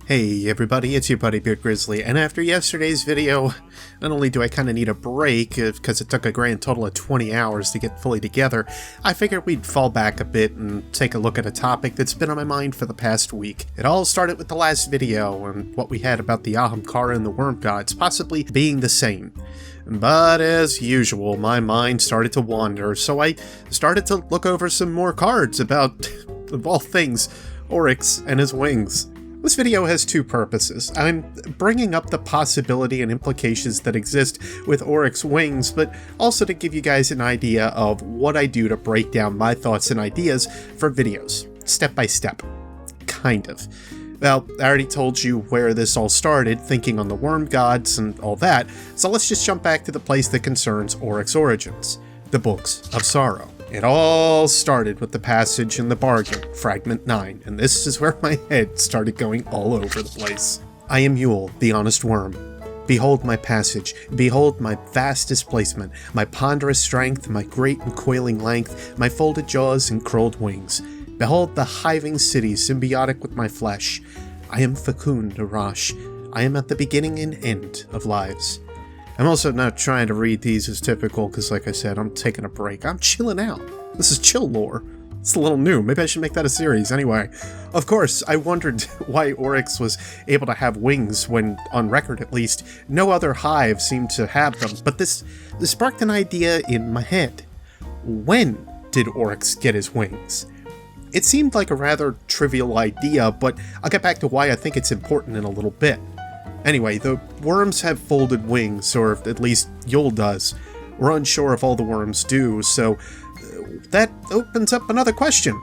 Hey everybody, it's your buddy Grizzly, and after yesterday's video, not only do I kind of need a break, because it took a grand total of 20 hours to get fully together, I figured we'd fall back a bit and take a look at a topic that's been on my mind for the past week. It all started with the last video, and what we had about the Ahamkara and the Worm Gods possibly being the same. But as usual, my mind started to wander, so I started to look over some more cards about, of all things, Oryx and his wings. This video has two purposes. I'm bringing up the possibility and implications that exist with Oryx wings, but also to give you guys an idea of what I do to break down my thoughts and ideas for videos, step by step. Kind of. Well, I already told you where this all started, thinking on the Worm Gods and all that, so let's just jump back to the place that concerns Oryx origins, the Books of Sorrow. It all started with the passage in the bargain, Fragment 9, and this is where my head started going all over the place. I am Yule, the honest worm. Behold my passage, behold my vast displacement, my ponderous strength, my great and coiling length, my folded jaws and curled wings. Behold the hiving city symbiotic with my flesh. I am fecund Arash. I am at the beginning and end of lives. I'm also not trying to read these as typical because, like I said, I'm taking a break. I'm chilling out. This is chill lore. It's a little new. Maybe I should make that a series. Anyway, of course, I wondered why Oryx was able to have wings when, on record at least, no other hive seemed to have them. But this sparked an idea in my head. When did Oryx get his wings? It seemed like a rather trivial idea, but I'll get back to why I think it's important in a little bit. Anyway, the worms have folded wings, or at least Yule does. We're unsure if all the worms do, so that opens up another question.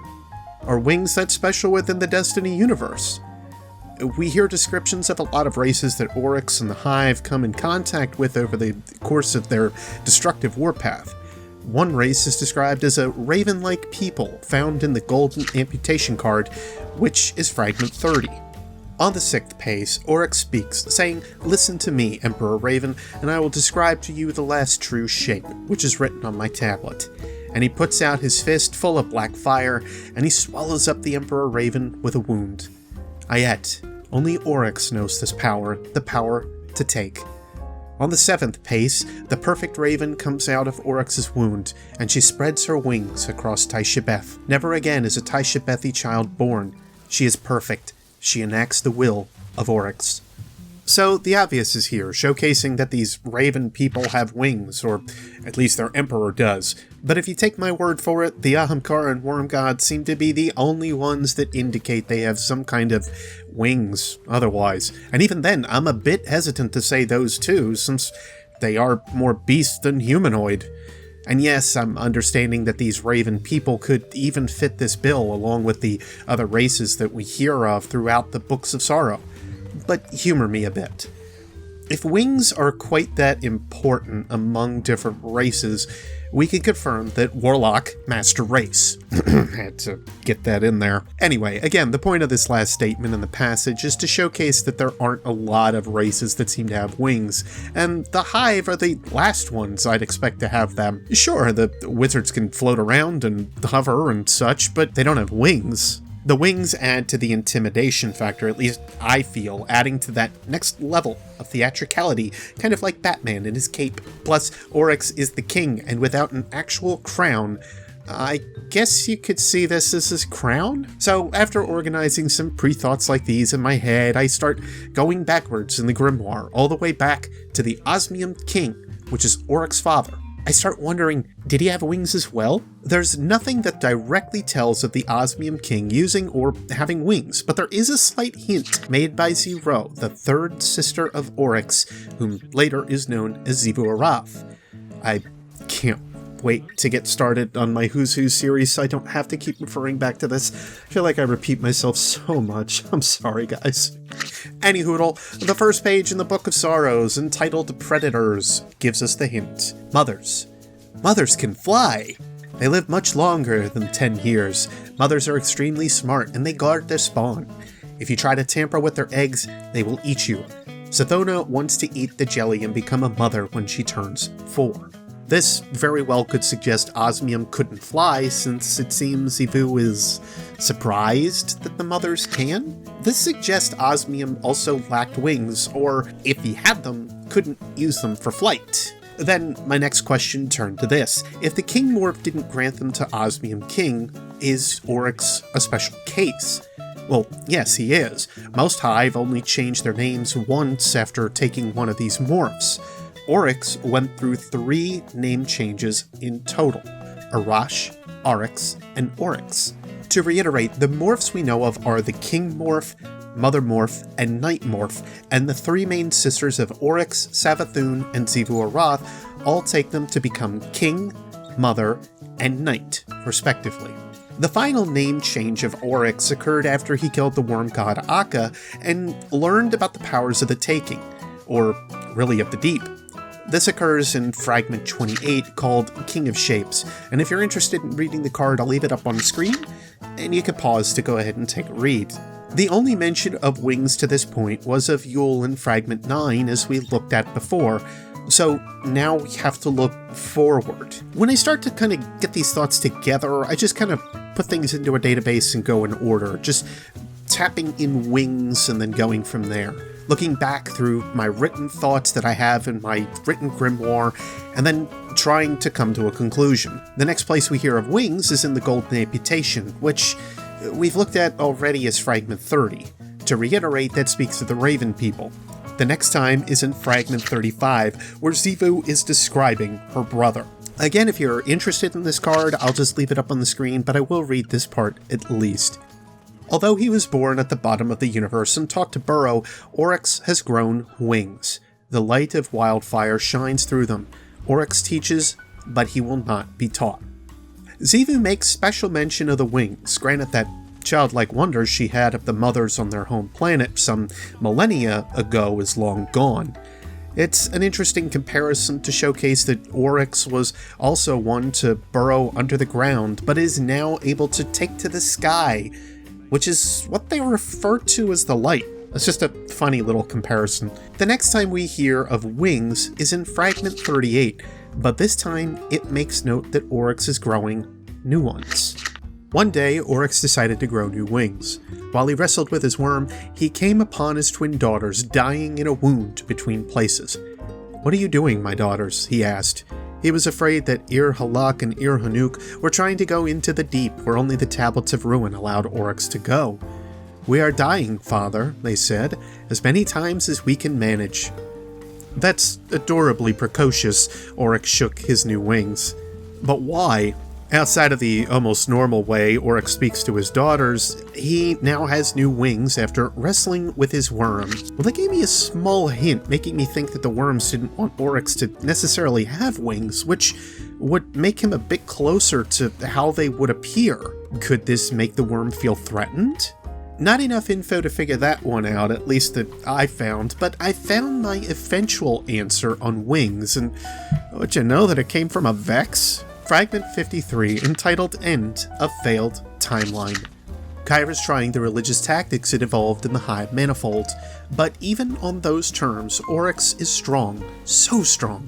Are wings that special within the Destiny universe? We hear descriptions of a lot of races that Oryx and the Hive come in contact with over the course of their destructive warpath. One race is described as a raven-like people found in the golden amputation card, which is Fragment 30. On the 6th page, Oryx speaks, saying, "Listen to me, Emperor Raven, and I will describe to you the last true shape, which is written on my tablet." And he puts out his fist full of black fire, and he swallows up the Emperor Raven with a wound. Ayet, only Oryx knows this power, the power to take. On the 7th pace, the perfect raven comes out of Oryx's wound, and she spreads her wings across Taishebeth. Never again is a Taishebethi child born. She is perfect. She enacts the will of Oryx. So the obvious is here, showcasing that these raven people have wings, or at least their emperor does. But if you take my word for it, the Ahamkara and Worm Gods seem to be the only ones that indicate they have some kind of wings otherwise. And even then, I'm a bit hesitant to say those two, since they are more beast than humanoid. And yes, I'm understanding that these raven people could even fit this bill along with the other races that we hear of throughout the Books of Sorrow. But humor me a bit. If wings are quite that important among different races, we can confirm that Warlock, Master Race. Had to get that in there. Anyway, again, the point of this last statement in the passage is to showcase that there aren't a lot of races that seem to have wings, and the Hive are the last ones I'd expect to have them. Sure, the wizards can float around and hover and such, but they don't have wings. The wings add to the intimidation factor, at least I feel, adding to that next level of theatricality, kind of like Batman in his cape. Plus, Oryx is the king, and without an actual crown, I guess you could see this as his crown? So, after organizing some pre-thoughts like these in my head, I start going backwards in the grimoire, all the way back to the Osmium King, which is Oryx's father. I start wondering, did he have wings as well? There's nothing that directly tells of the Osmium King using or having wings, but there is a slight hint made by Zero, the third sister of Oryx, whom later is known as Xivu Arath. I can't wait to get started on my Who's Who series so I don't have to keep referring back to this. I feel like I repeat myself so much. I'm sorry, guys. Anyhoodle, the first page in the Book of Sorrows, entitled Predators, gives us the hint. Mothers. Mothers can fly! They live much longer than 10 years. Mothers are extremely smart, and they guard their spawn. If you try to tamper with their eggs, they will eat you. Sathona wants to eat the jelly and become a mother when she turns 4. This very well could suggest Osmium couldn't fly, since it seems Xivu is surprised that the mothers can. This suggests osmium also lacked wings, or if he had them, couldn't use them for flight. Then my next question turned to this. If the King Morph didn't grant them to Osmium King, is Oryx a special case? Well, yes, he is. Most Hive only changed their names once after taking one of these morphs. Oryx went through 3 name changes in total: Arash, Oryx, and Oryx. To reiterate, the morphs we know of are the King Morph, Mother Morph, and Night Morph, and the 3 main sisters of Oryx, Savathun, and Xivu Arath all take them to become King, Mother, and Night, respectively. The final name change of Oryx occurred after he killed the worm god Akka and learned about the powers of the Taking, or really of the Deep. This occurs in Fragment 28 called King of Shapes, and if you're interested in reading the card, I'll leave it up on the screen, and you can pause to go ahead and take a read. The only mention of wings to this point was of Yule in Fragment 9, as we looked at before, so now we have to look forward. When I start to kind of get these thoughts together, I just kind of put things into a database and go in order, just tapping in wings and then going from there. Looking back through my written thoughts that I have in my written grimoire, and then trying to come to a conclusion. The next place we hear of wings is in the Golden Amputation, which we've looked at already as Fragment 30. To reiterate, that speaks of the Raven people. The next time is in Fragment 35, where Xivu is describing her brother. Again, if you're interested in this card, I'll just leave it up on the screen, but I will read this part at least. Although he was born at the bottom of the universe and taught to burrow, Oryx has grown wings. The light of wildfire shines through them. Oryx teaches, but he will not be taught. Xivu makes special mention of the wings, granted that childlike wonders she had of the mothers on their home planet some millennia ago is long gone. It's an interesting comparison to showcase that Oryx was also one to burrow under the ground, but is now able to take to the sky, which is what they refer to as the light. It's just a funny little comparison. The next time we hear of wings is in Fragment 38, but this time it makes note that Oryx is growing new ones. One day, Oryx decided to grow new wings. While he wrestled with his worm, he came upon his twin daughters dying in a wound between places. "What are you doing, my daughters?" he asked. He was afraid that Ir Halak and Ir Hanuk were trying to go into the deep where only the Tablets of Ruin allowed Oryx to go. "We are dying, father," they said, "as many times as we can manage." That's adorably precocious, Oryx shook his new wings. But why? Outside of the almost normal way Oryx speaks to his daughters, he now has new wings after wrestling with his worm. Well, they gave me a small hint, making me think that the worms didn't want Oryx to necessarily have wings, which would make him a bit closer to how they would appear. Could this make the worm feel threatened? Not enough info to figure that one out, at least that I found, but I found my eventual answer on wings, and would you know that it came from a Vex? Fragment 53, entitled End of Failed Timeline. Kyra's trying the religious tactics it evolved in the Hive Manifold, but even on those terms, Oryx is strong, so strong.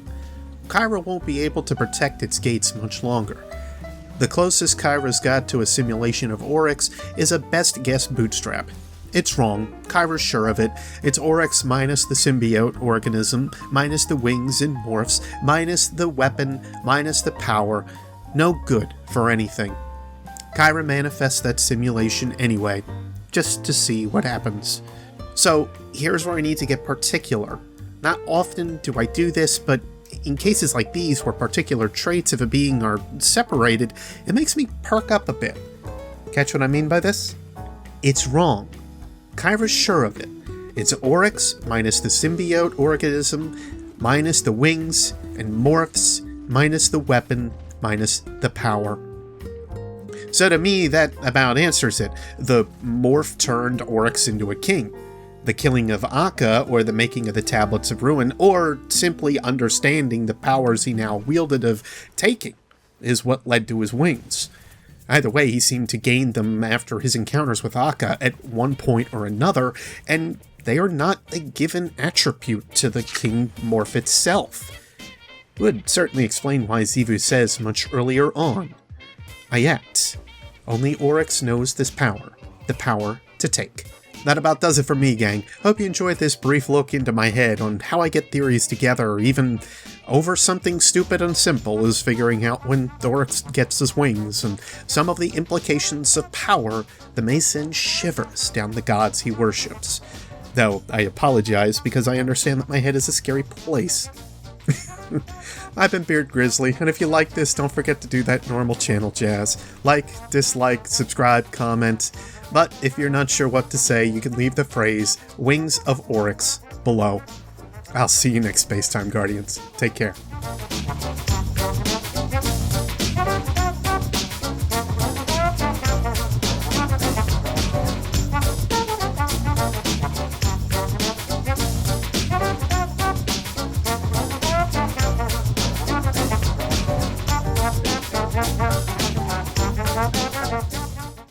Kyra won't be able to protect its gates much longer. The closest Kyra's got to a simulation of Oryx is a best guess bootstrap. It's wrong, Kyra's sure of it. It's Oryx minus the symbiote organism, minus the wings and morphs, minus the weapon, minus the power. No good for anything. Kyra manifests that simulation anyway, just to see what happens. So here's where I need to get particular. Not often do I do this, but in cases like these where particular traits of a being are separated, it makes me perk up a bit. Catch what I mean by this? It's wrong. Kyra's sure of it. It's Oryx minus the symbiote organism, minus the wings and morphs, minus the weapon, minus the power. So to me, that about answers it. The morph turned Oryx into a king. The killing of Akka, or the making of the Tablets of Ruin, or simply understanding the powers he now wielded of taking, is what led to his wings. Either way, he seemed to gain them after his encounters with Akka at one point or another, and they are not a given attribute to the King Morph itself. Would certainly explain why Xivu says much earlier on, "Ayat, only Oryx knows this power, the power to take." That about does it for me, gang. Hope you enjoyed this brief look into my head on how I get theories together, or even over something stupid and simple as figuring out when Oryx gets his wings, and some of the implications of power that may send shivers down the gods he worships. Though I apologize because I understand that my head is a scary place. I've been Beard Grizzly, and if you like this, don't forget to do that normal channel jazz. Like, dislike, subscribe, comment. But if you're not sure what to say, you can leave the phrase, Wings of Oryx, below. I'll see you next Spacetime Guardians. Take care.